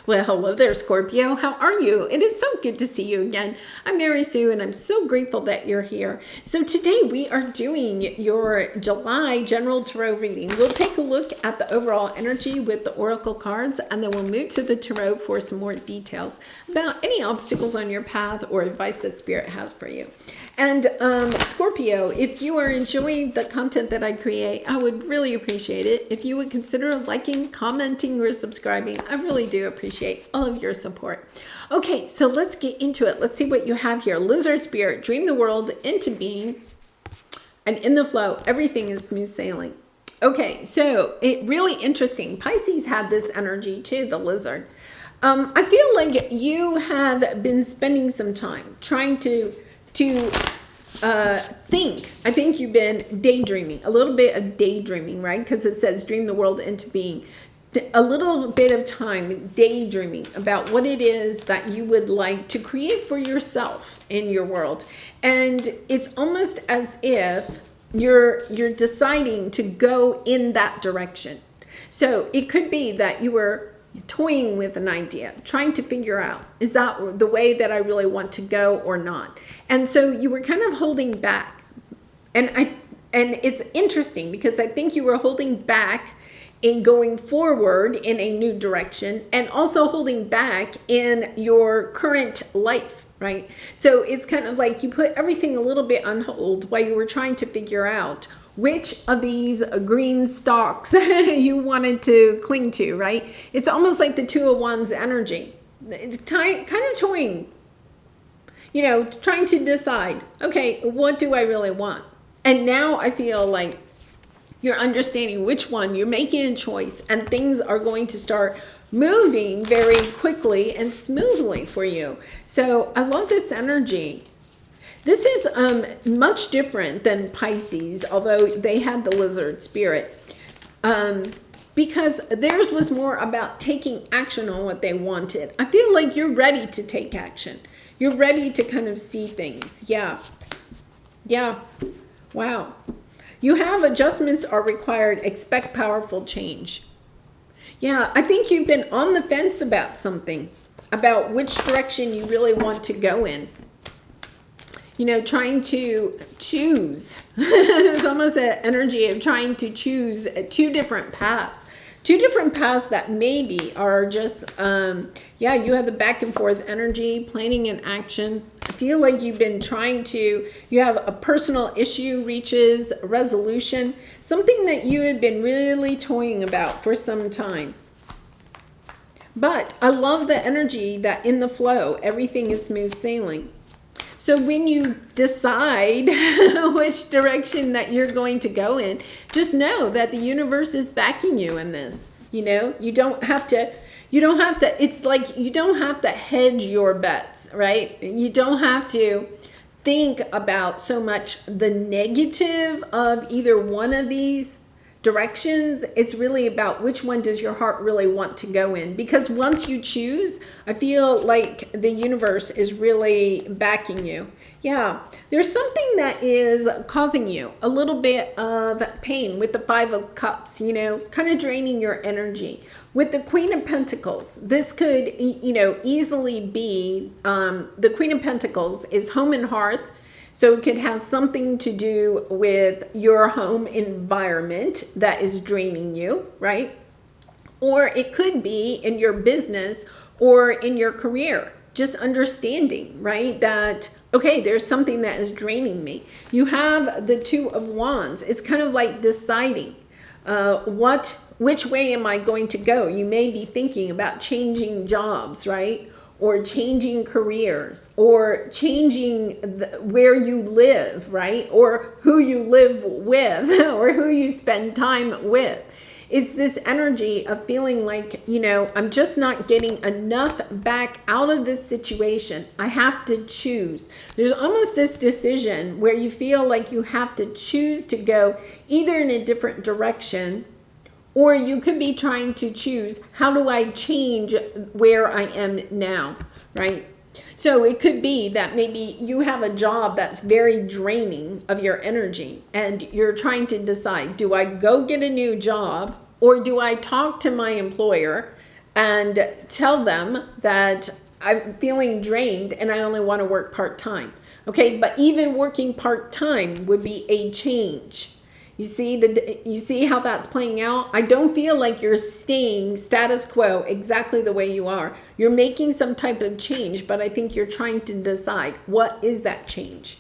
Well, hello there, Scorpio. How are you? It is so good to see you again. I'm Mary Sue, and I'm so grateful that you're here. So today we are doing your July general tarot reading. We'll take a look at the overall energy with the oracle cards, and then we'll move to the tarot for some more details about any obstacles on your path or advice that Spirit has for you. And Scorpio, if you are enjoying the content that I create, I would really appreciate it if you would consider liking, commenting, or subscribing. I really do appreciate all of your support. Okay, so let's get into it. Let's see what you have here. Lizard Spirit, dream the world into being, and in the flow, everything is smooth sailing. Okay, so it really interesting. Pisces had this energy too, the lizard. I feel like you have been spending some time trying to think. I think you've been daydreaming, a little bit of daydreaming, right? Because it says dream the world into being. A little bit of time daydreaming about what it is that you would like to create for yourself in your world. And it's almost as if you're deciding to go in that direction. So it could be that you were toying with an idea, trying to figure out, is that the way that I really want to go or not? And so you were kind of holding back. And it's interesting because I think you were holding back in going forward in a new direction, and also holding back in your current life, right? So it's kind of like you put everything a little bit on hold while you were trying to figure out which of these green stalks you wanted to cling to, right? It's almost like the Two of Wands energy. Kind of toying, trying to decide, okay, what do I really want? And now I feel like you're understanding which one, you're making a choice, and things are going to start moving very quickly and smoothly for you. So I love this energy. This is much different than Pisces, although they had the lizard spirit, because theirs was more about taking action on what they wanted. I feel like you're ready to take action. You're ready to kind of see things. Yeah. Wow. You have adjustments are required. Expect powerful change. Yeah, I think you've been on the fence about something, about which direction you really want to go in. Trying to choose. There's almost an energy of trying to choose two different paths. Two different paths that maybe are just, you have the back and forth energy, planning and action. I feel like you've been you have a personal issue reaches a resolution, something that you have been really toying about for some time. But I love the energy that in the flow, everything is smooth sailing. So when you decide which direction that you're going to go in, just know that the universe is backing you in this. You don't have to, it's like you don't have to hedge your bets, right? You don't have to think about so much the negative of either one of these directions. It's really about which one does your heart really want to go in, because once you choose, I feel like the universe is really backing you. Yeah, there's something that is causing you a little bit of pain with the Five of Cups, kind of draining your energy. With the Queen of Pentacles, this could, easily be, the Queen of Pentacles is home and hearth. So it could have something to do with your home environment that is draining you, right? Or it could be in your business or in your career. Just understanding, right? That, okay, there's something that is draining me. You have the Two of Wands. It's kind of like deciding which way am I going to go? You may be thinking about changing jobs, right? Or changing careers, or changing where you live, right? Or who you live with, or who you spend time with. It's this energy of feeling like, I'm just not getting enough back out of this situation. I have to choose. There's almost this decision where you feel like you have to choose to go either in a different direction, or you could be trying to choose, how do I change where I am now, right? So it could be that maybe you have a job that's very draining of your energy, and you're trying to decide, do I go get a new job, or do I talk to my employer and tell them that I'm feeling drained and I only want to work part-time. Okay, but even working part-time would be a change. You see how that's playing out? I don't feel like you're staying status quo exactly the way you are. You're making some type of change, but I think you're trying to decide what is that change.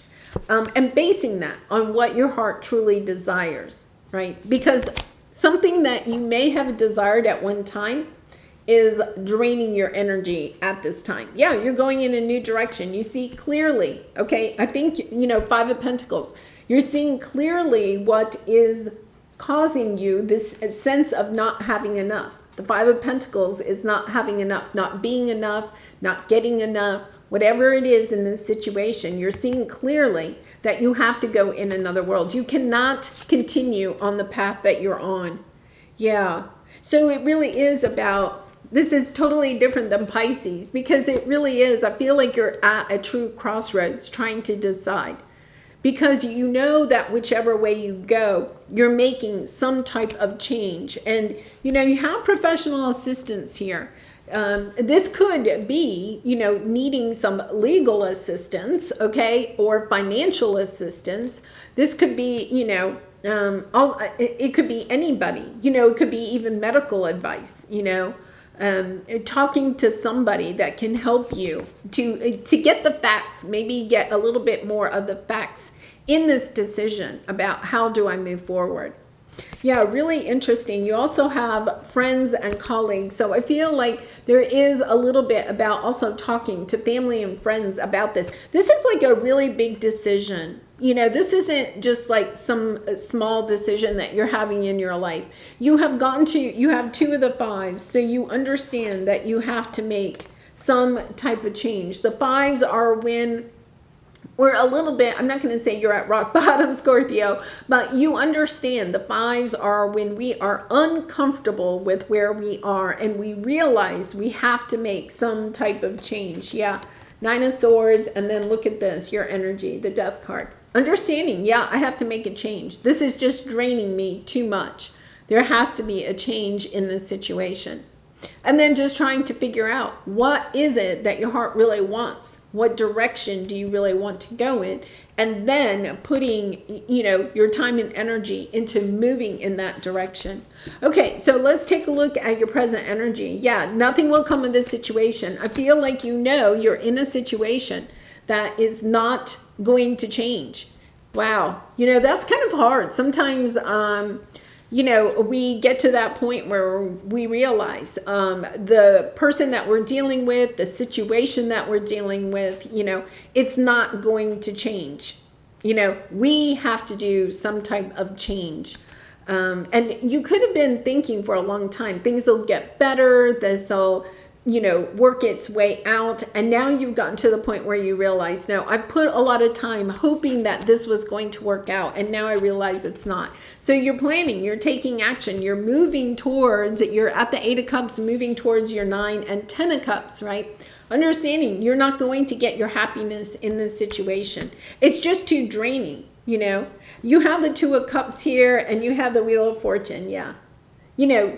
And basing that on what your heart truly desires, right? Because something that you may have desired at one time is draining your energy at this time. Yeah, you're going in a new direction. You see clearly, okay? I think, Five of Pentacles. You're seeing clearly what is causing you this sense of not having enough. The Five of Pentacles is not having enough, not being enough, not getting enough. Whatever it is in this situation, you're seeing clearly that you have to go in another world. You cannot continue on the path that you're on. Yeah. So it really is about, this is totally different than Pisces, because it really is. I feel like you're at a true crossroads trying to decide. Because you know that whichever way you go, you're making some type of change. And, you have professional assistance here. This could be, needing some legal assistance, okay, or financial assistance. This could be, it could be anybody, it could be even medical advice, talking to somebody that can help you to get the facts, maybe get a little bit more of the facts in this decision about how do I move forward. Yeah, really interesting. You also have friends and colleagues. So I feel like there is a little bit about also talking to family and friends about this. This is like a really big decision. This isn't just like some small decision that you're having in your life. You have two of the fives, so you understand that you have to make some type of change. The fives are when we're a little bit, I'm not going to say you're at rock bottom, Scorpio, but you understand the fives are when we are uncomfortable with where we are and we realize we have to make some type of change. Yeah, Nine of Swords, and then look at this, your energy, the Death card. Understanding, yeah, I have to make a change. This is just draining me too much. There has to be a change in this situation. And then just trying to figure out, what is it that your heart really wants? What direction do you really want to go in? And then putting, your time and energy into moving in that direction. Okay, so let's take a look at your present energy. Yeah, nothing will come of this situation. I feel like you're in a situation that is not going to change. Wow. That's kind of hard. Sometimes, we get to that point where we realize the person that we're dealing with, the situation that we're dealing with, it's not going to change. We have to do some type of change. And you could have been thinking for a long time, things will get better, this will, work its way out. And now you've gotten to the point where you realize, no, I put a lot of time hoping that this was going to work out. And now I realize it's not. So you're planning, you're taking action, you're moving towards, you're at the Eight of Cups, moving towards your 9 and 10 of Cups, right? Understanding you're not going to get your happiness in this situation. It's just too draining, You have the Two of Cups here and you have the Wheel of Fortune, yeah.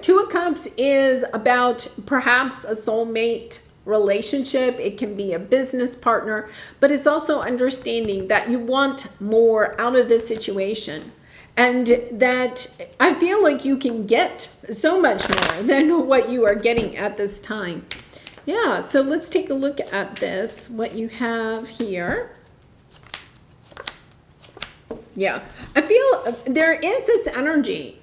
Two of Cups is about perhaps a soulmate relationship. It can be a business partner, but it's also understanding that you want more out of this situation. And that I feel like you can get so much more than what you are getting at this time. Yeah, so let's take a look at this, what you have here. Yeah, I feel there is this energy.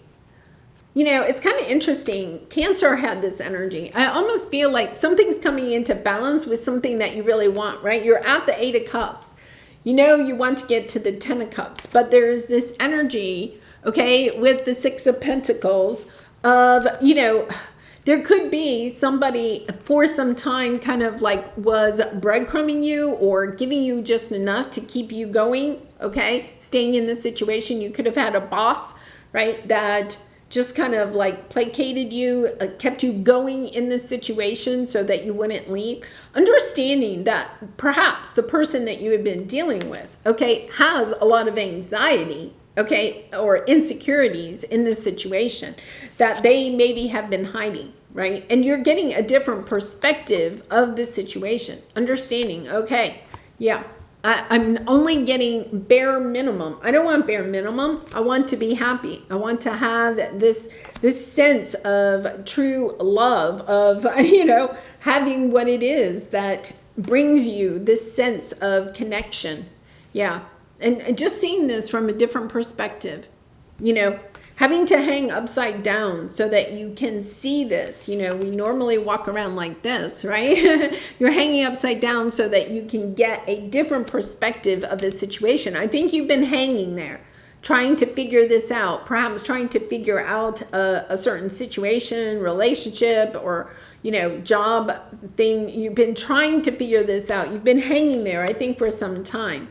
It's kind of interesting. Cancer had this energy. I almost feel like something's coming into balance with something that you really want, right? You're at the Eight of Cups. You want to get to the 10 of Cups, but there's this energy, okay, with the Six of Pentacles of, there could be somebody for some time kind of like was breadcrumbing you or giving you just enough to keep you going, okay, staying in this situation. You could have had a boss, right, that just kind of like placated you, kept you going in this situation so that you wouldn't leave. Understanding that perhaps the person that you have been dealing with, okay, has a lot of anxiety, okay, or insecurities in this situation that they maybe have been hiding, right? And you're getting a different perspective of the situation, understanding, okay, yeah, I'm only getting bare minimum. I don't want bare minimum. I want to be happy. I want to have this sense of true love, of, having what it is that brings you this sense of connection. Yeah. And just seeing this from a different perspective, having to hang upside down so that you can see this. We normally walk around like this, right? You're hanging upside down so that you can get a different perspective of the situation. I think you've been hanging there, trying to figure this out, perhaps trying to figure out a certain situation, relationship, or, job thing. You've been trying to figure this out. You've been hanging there, I think, for some time.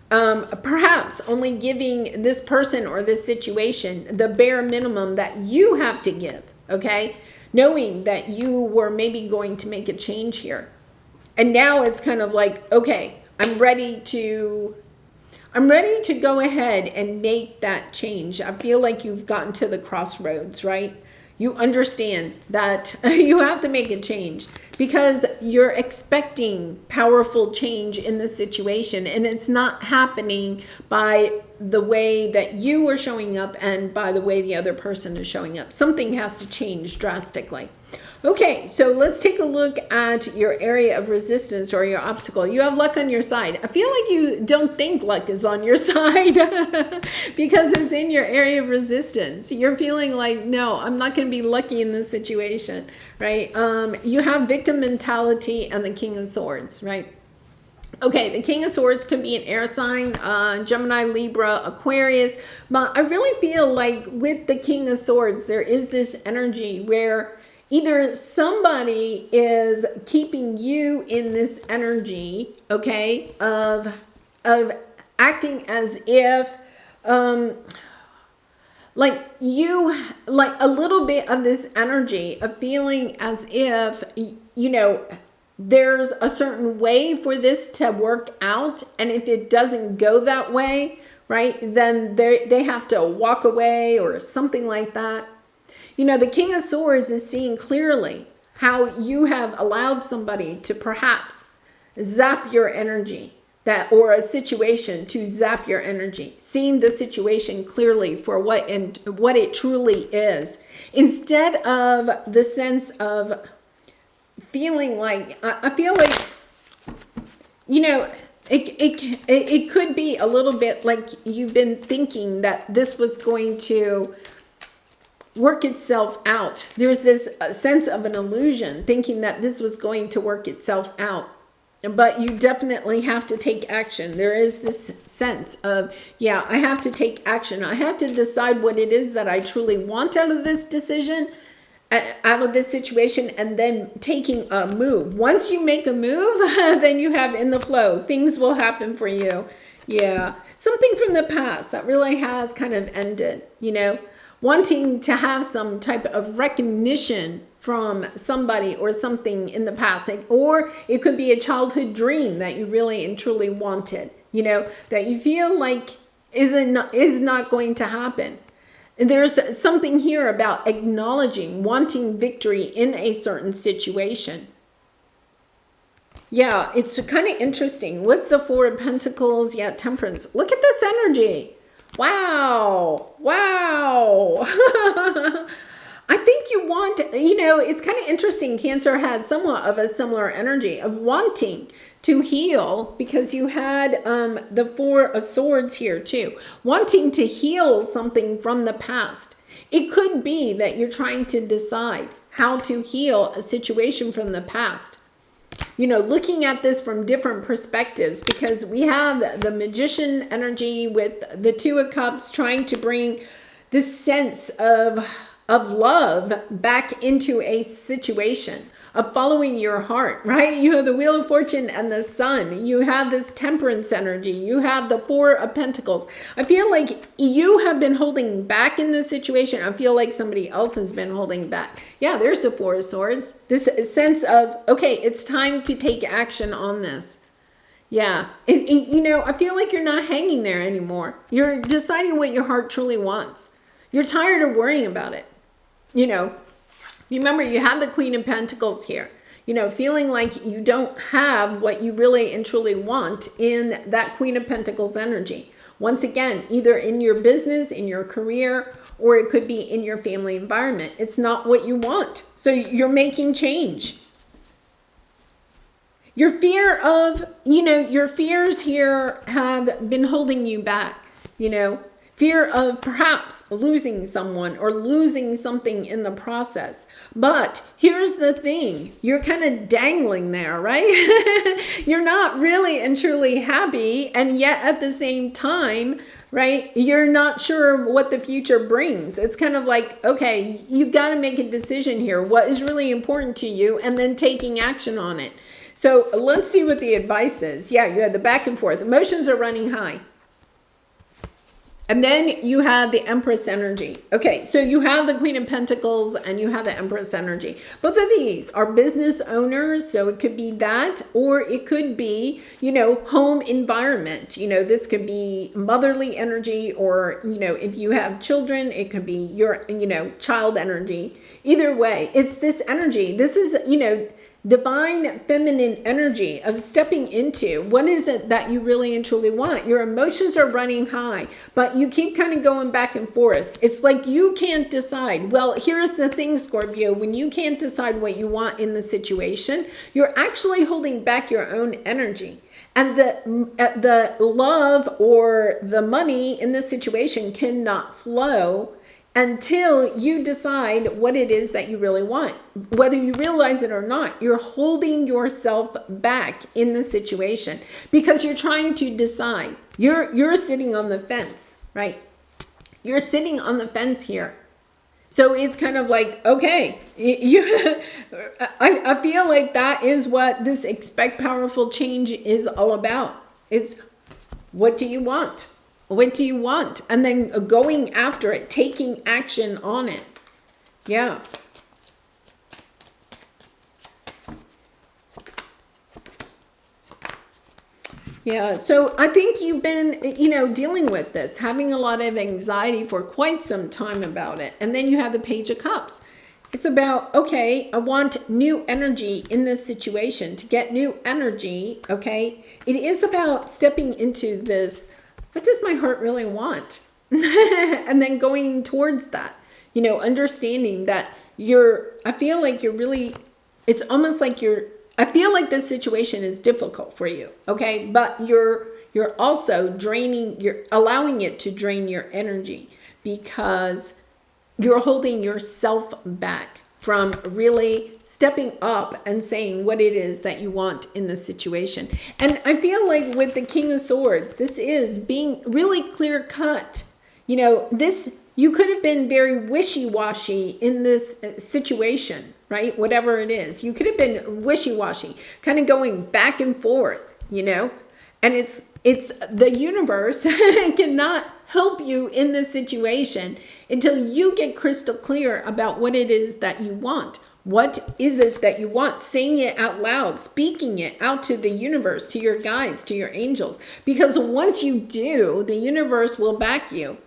Perhaps only giving this person or this situation the bare minimum that you have to give, okay? Knowing that you were maybe going to make a change here. And now it's kind of like, okay, I'm ready to go ahead and make that change. I feel like you've gotten to the crossroads, right? You understand that you have to make a change because you're expecting powerful change in the situation, and it's not happening by the way that you are showing up and by the way the other person is showing up. Something has to change drastically. Okay, so let's take a look at your area of resistance or your obstacle. You have luck on your side. I feel like you don't think luck is on your side because it's in your area of resistance. You're feeling like, no, I'm not going to be lucky in this situation, right? You have victim mentality and the King of Swords, right? Okay, the King of Swords could be an air sign, Gemini, Libra, Aquarius. But I really feel like with the King of Swords, there is this energy where either somebody is keeping you in this energy, okay, of acting as if, like a little bit of this energy of feeling as if, there's a certain way for this to work out. And if it doesn't go that way, right, then they have to walk away or something like that. The King of Swords is seeing clearly how you have allowed somebody to perhaps zap your energy, or a situation to zap your energy, seeing the situation clearly for what it truly is, instead of the sense of feeling like, I feel like, it could be a little bit like you've been thinking that this was going to work itself out. There's this sense of an illusion, thinking that this was going to work itself out. But you definitely have to take action. There is this sense of, yeah, I have to take action. I have to decide what it is that I truly want out of this decision, out of this situation, and then taking a move. Once you make a move, then you have in the flow. Things will happen for you. Yeah. Something from the past that really has kind of ended, wanting to have some type of recognition from somebody or something in the past, or it could be a childhood dream that you really and truly wanted, that you feel like is not going to happen. And there's something here about acknowledging, wanting victory in a certain situation. Yeah, it's kind of interesting. What's the Four of Pentacles? Yeah, Temperance. Look at this energy. Wow. I think you want, it's kind of interesting. Cancer had somewhat of a similar energy of wanting to heal, because you had the Four of Swords here too. Wanting to heal something from the past. It could be that you're trying to decide how to heal a situation from the past. Looking at this from different perspectives, because we have the Magician energy with the Two of Cups trying to bring this sense of love back into a situation, of following your heart, right? You have the Wheel of Fortune and the Sun. You have this Temperance energy. You have the Four of Pentacles. I feel like you have been holding back in this situation. I feel like somebody else has been holding back. Yeah, there's the Four of Swords. This sense of, okay, it's time to take action on this. Yeah, I feel like you're not hanging there anymore. You're deciding what your heart truly wants. You're tired of worrying about it. Remember, you have the Queen of Pentacles here. You know, feeling like you don't have what you really and truly want in that Queen of Pentacles energy. Once again, either in your business, in your career, or it could be in your family environment. It's not what you want. So you're making change. Your fear of, your fears here have been holding you back, fear of perhaps losing someone or losing something in the process. But here's the thing, you're kind of dangling there, right? You're not really and truly happy, and yet at the same time, right, you're not sure what the future brings. It's kind of like, okay, you got to make a decision here. What is really important to you, and then taking action on it. So let's see what the advice is. Yeah, you had the back and forth. Emotions are running high. And then you have the Empress energy. Okay, so you have the Queen of Pentacles and you have the Empress energy. Both of these are business owners, so it could be that, or it could be, home environment. This could be motherly energy, or, if you have children, it could be your, child energy. Either way, it's this energy. This is, divine feminine energy of stepping into what is it that you really and truly want. Your emotions are running high, but you keep kind of going back and forth. It's like you can't decide. Well, here's the thing, Scorpio, when you can't decide what you want in the situation, you're actually holding back your own energy. And the love or the money in this situation cannot flow until you decide what it is that you really want. Whether you realize it or not, you're holding yourself back in the situation because you're trying to decide. You're sitting on the fence, right? You're sitting on the fence here. So it's kind of like, okay, I feel like that is what this expect powerful change is all about. It's, what do you want? What do you want? And then going after it, taking action on it. Yeah. Yeah, so I think you've been, dealing with this, having a lot of anxiety for quite some time about it. And then you have the Page of Cups. It's about, okay, I want new energy in this situation. To get new energy, okay, it is about stepping into this, what does my heart really want? And then going towards that, understanding that I feel like you're really, it's almost like I feel like this situation is difficult for you, okay? But you're also you're allowing it to drain your energy because you're holding yourself back from really stepping up and saying what it is that you want in the situation. And I feel like with the King of Swords, this is being really clear cut. You could have been very wishy-washy in this situation, right? Whatever it is. You could have been wishy-washy, kind of going back and forth, And it's the universe cannot help you in this situation until you get crystal clear about what it is that you want. What is it that you want? Saying it out loud, speaking it out to the universe, to your guides, to your angels. Because once you do, the universe will back you.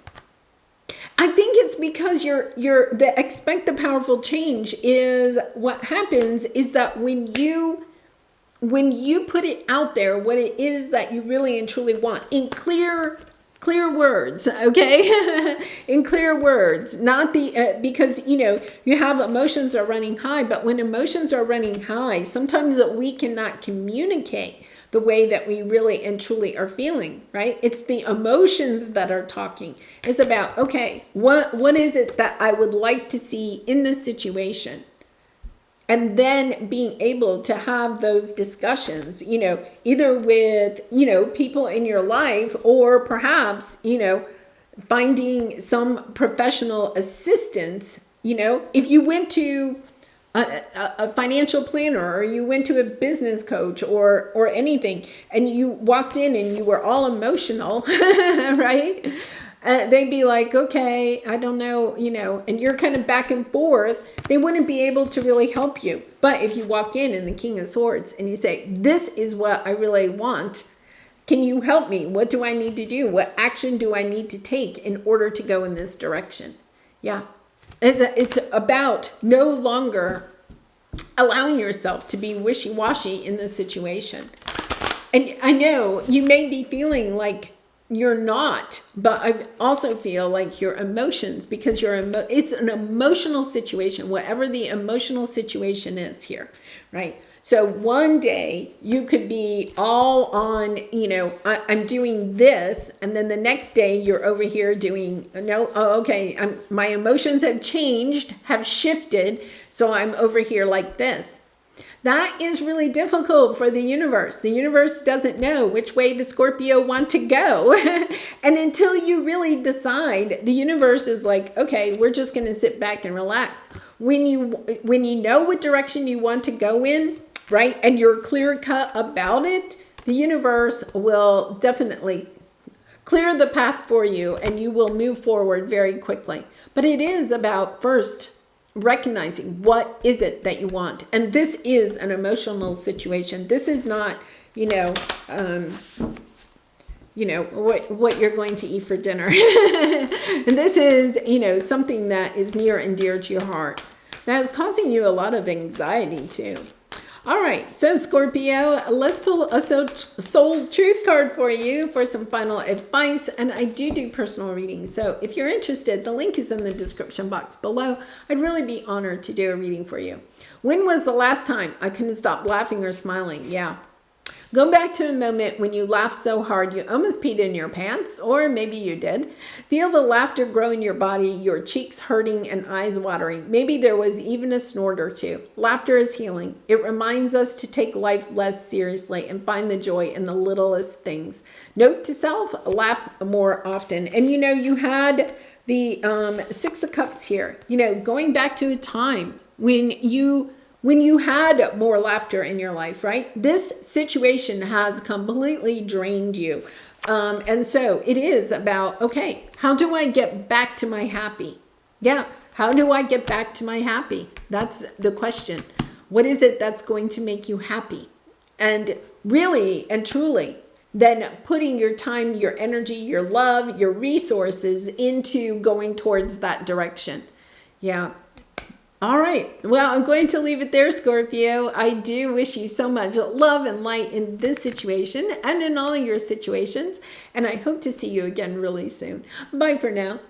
I think it's because the expect the powerful change is what happens is that when you put it out there, what it is that you really and truly want in clear words, okay? In clear words, not because, you have emotions are running high, but when emotions are running high, sometimes we cannot communicate the way that we really and truly are feeling, right? It's the emotions that are talking. It's about, okay, what is it that I would like to see in this situation? And then being able to have those discussions, either with, people in your life or perhaps, finding some professional assistance, if you went to a financial planner or you went to a business coach or anything and you walked in and you were all emotional, right? They'd be like, okay, I don't know, and you're kind of back and forth. They wouldn't be able to really help you. But if you walk in the King of Swords and you say, this is what I really want. Can you help me? What do I need to do? What action do I need to take in order to go in this direction? Yeah. It's about no longer allowing yourself to be wishy-washy in this situation. And I know you may be feeling like you're not, but I also feel like your emotions, because it's an emotional situation, whatever the emotional situation is here, right? So one day you could be all on, I'm doing this, and then the next day you're over here doing, no, oh, okay, my emotions have changed, have shifted, so I'm over here like this. That is really difficult for the universe. The universe doesn't know which way does Scorpio want to go. And until you really decide, the universe is like, okay, we're just going to sit back and relax. When you know what direction you want to go in, right, and you're clear cut about it, the universe will definitely clear the path for you and you will move forward very quickly. But it is about first recognizing what is it that you want. And this is an emotional situation. This is not, what you're going to eat for dinner. And this is, something that is near and dear to your heart. That is causing you a lot of anxiety too. All right, so Scorpio, let's pull a soul truth card for you for some final advice. And I do personal readings. So if you're interested, the link is in the description box below. I'd really be honored to do a reading for you. When was the last time I couldn't stop laughing or smiling? Yeah. Go back to a moment when you laughed so hard you almost peed in your pants, or maybe you did. Feel the laughter grow in your body, your cheeks hurting and eyes watering. Maybe there was even a snort or two. Laughter is healing. It reminds us to take life less seriously and find the joy in the littlest things. Note to self, laugh more often. And you had the 6 of Cups here. Going back to a time when you had more laughter in your life, right? This situation has completely drained you. And so it is about, okay, how do I get back to my happy? Yeah, how do I get back to my happy? That's the question. What is it that's going to make you happy? And really and truly, then putting your time, your energy, your love, your resources into going towards that direction. Yeah. All right. Well, I'm going to leave it there, Scorpio. I do wish you so much love and light in this situation and in all your situations. And I hope to see you again really soon. Bye for now.